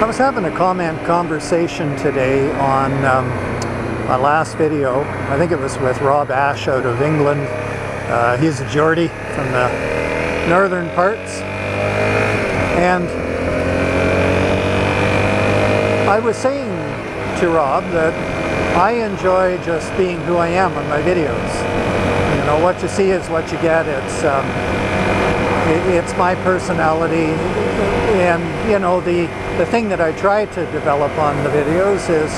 I was having a comment conversation today on my last video. I think it was with Rob Ash out of England. He's a Geordie from the northern parts. And I was saying to Rob that I enjoy just being who I am on my videos. You know, what you see is what you get. It's my personality, and you know, the thing that I try to develop on the videos is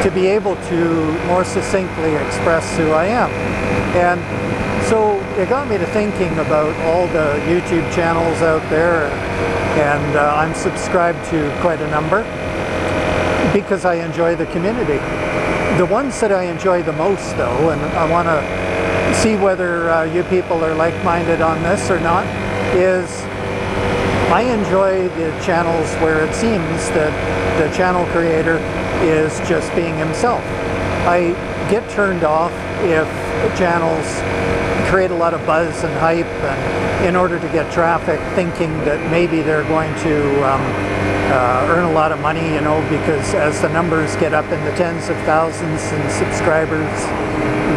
to be able to more succinctly express who I am. And so it got me to thinking about all the YouTube channels out there, and I'm subscribed to quite a number because I enjoy the community. The ones that I enjoy the most though, and I want to see whether you people are like-minded on this or not, is I enjoy the channels where it seems that the channel creator is just being himself. I get turned off if channels create a lot of buzz and hype and in order to get traffic, thinking that maybe they're going to earn a lot of money, you know, because as the numbers get up in the tens of thousands in subscribers,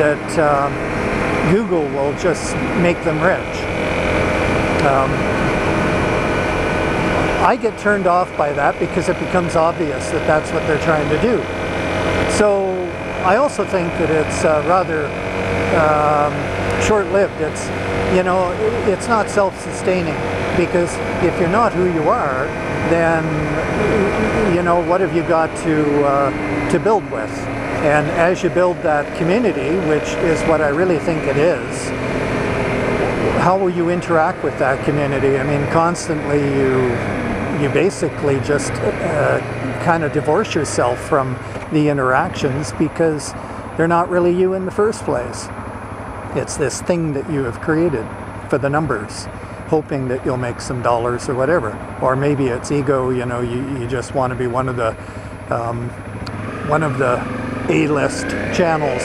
that Google will just make them rich. I get turned off by that because it becomes obvious that that's what they're trying to do. So I also think that it's rather short-lived. It's, you know, it's not self-sustaining, because if you're not who you are, then, you know, what have you got to build with? And as you build that community, which is what I really think it is, how will you interact with that community? I mean, constantly you basically just kind of divorce yourself from the interactions because they're not really you in the first place. It's this thing that you have created for the numbers, hoping that you'll make some dollars or whatever. Or maybe it's ego, you know, you just want to be one of the A-list channels.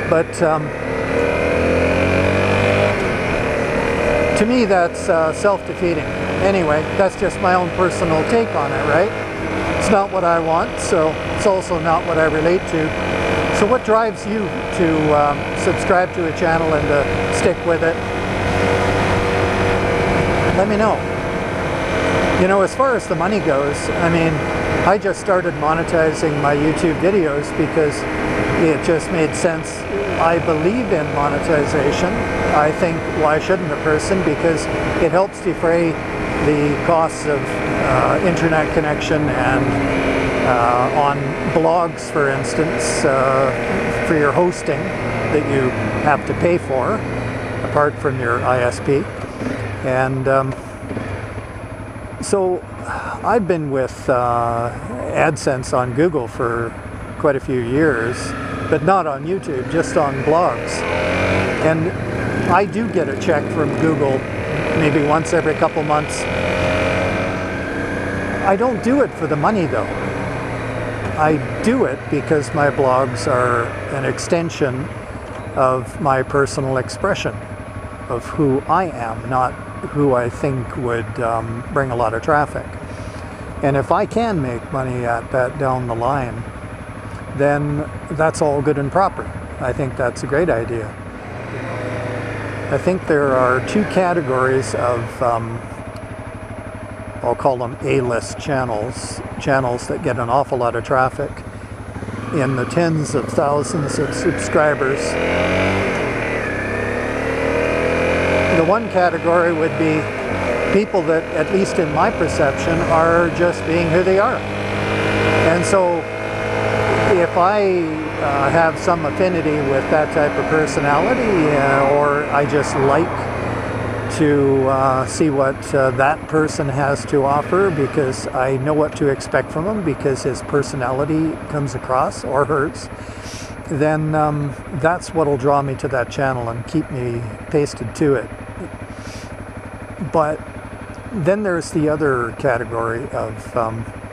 But to me, that's self-defeating. Anyway, that's just my own personal take on it, right? It's not what I want, so it's also not what I relate to. So what drives you to subscribe to a channel and to stick with it? Let me know. You know, as far as the money goes, I mean, I just started monetizing my YouTube videos because it just made sense. I believe in monetization. I think, why shouldn't a person? Because it helps defray the costs of internet connection and on blogs, for instance, for your hosting that you have to pay for, apart from your ISP. And so I've been with AdSense on Google for quite a few years, but not on YouTube, just on blogs. And I do get a check from Google maybe once every couple months. I don't do it for the money though. I do it because my blogs are an extension of my personal expression of who I am, not who I think would bring a lot of traffic. And if I can make money at that down the line, then that's all good and proper. I think that's a great idea. I think there are two categories of, I'll call them A-list channels, channels that get an awful lot of traffic in the tens of thousands of subscribers. The one category would be people that, at least in my perception, are just being who they are. And so if I have some affinity with that type of personality, or I just like to see what that person has to offer because I know what to expect from him because his personality comes across, or hers, then that's what will draw me to that channel and keep me pasted to it. But then there's the other category of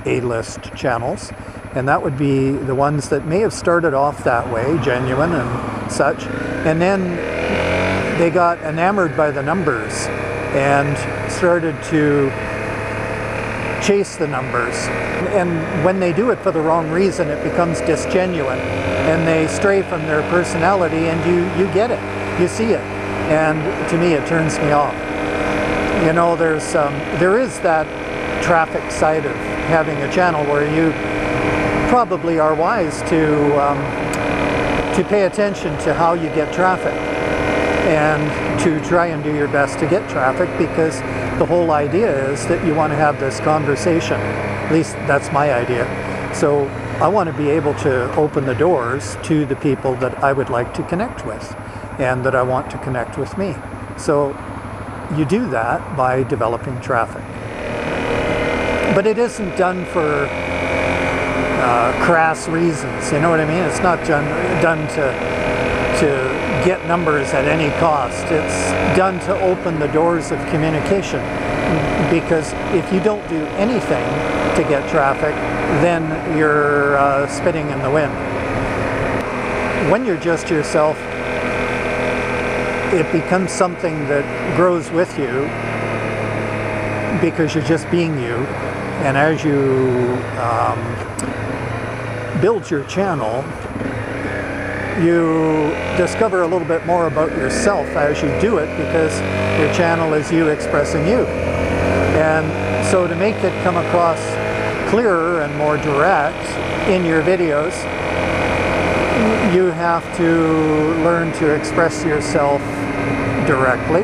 A-list channels, and that would be the ones that may have started off that way, genuine and such, and then they got enamored by the numbers and started to chase the numbers. And when they do it for the wrong reason, it becomes disgenuine, and they stray from their personality, and you get it, you see it, and to me it turns me off. You know, there is that traffic side of having a channel where you probably are wise to pay attention to how you get traffic and to try and do your best to get traffic, because the whole idea is that you want to have this conversation. At least that's my idea. So I want to be able to open the doors to the people that I would like to connect with and that I want to connect with me. So you do that by developing traffic. But it isn't done for crass reasons, you know what I mean? It's not done to get numbers at any cost. It's done to open the doors of communication, because if you don't do anything to get traffic, then you're spitting in the wind. When you're just yourself, it becomes something that grows with you because you're just being you. And as you build your channel, you discover a little bit more about yourself as you do it, because your channel is you expressing you. And so to make it come across clearer and more direct in your videos, you have to learn to express yourself directly,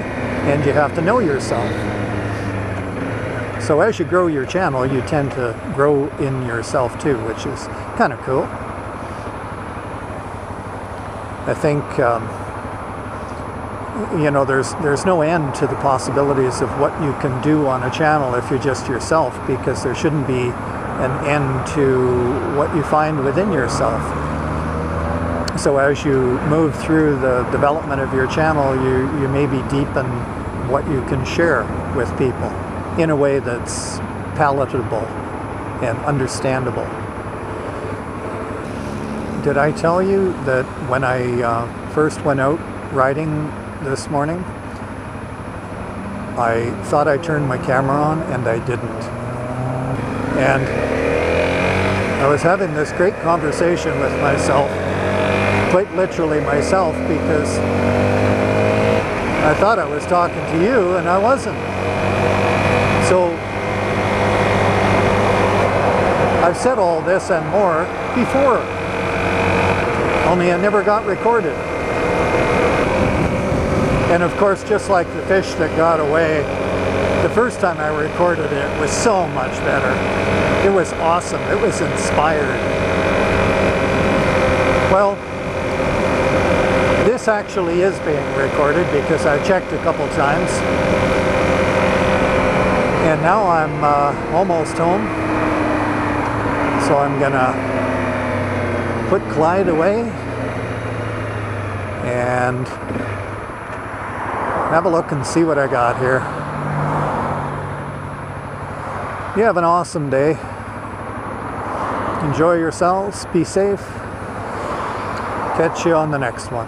and you have to know yourself. So as you grow your channel, you tend to grow in yourself too, which is kind of cool. I think, you know, there's no end to the possibilities of what you can do on a channel if you're just yourself, because there shouldn't be an end to what you find within yourself. So as you move through the development of your channel, you maybe deepen what you can share with people in a way that's palatable and understandable. Did I tell you that when I first went out riding this morning, I thought I turned my camera on and I didn't. And I was having this great conversation with myself, quite literally myself, because I thought I was talking to you and I wasn't. So I've said all this and more before, only it never got recorded. And of course, just like the fish that got away, the first time I recorded it was so much better. It was awesome. It was inspired. Well, this actually is being recorded because I checked a couple times. And now I'm almost home. So I'm gonna put Clyde away and have a look and see what I got here. You have an awesome day. Enjoy yourselves. Be safe. Catch you on the next one.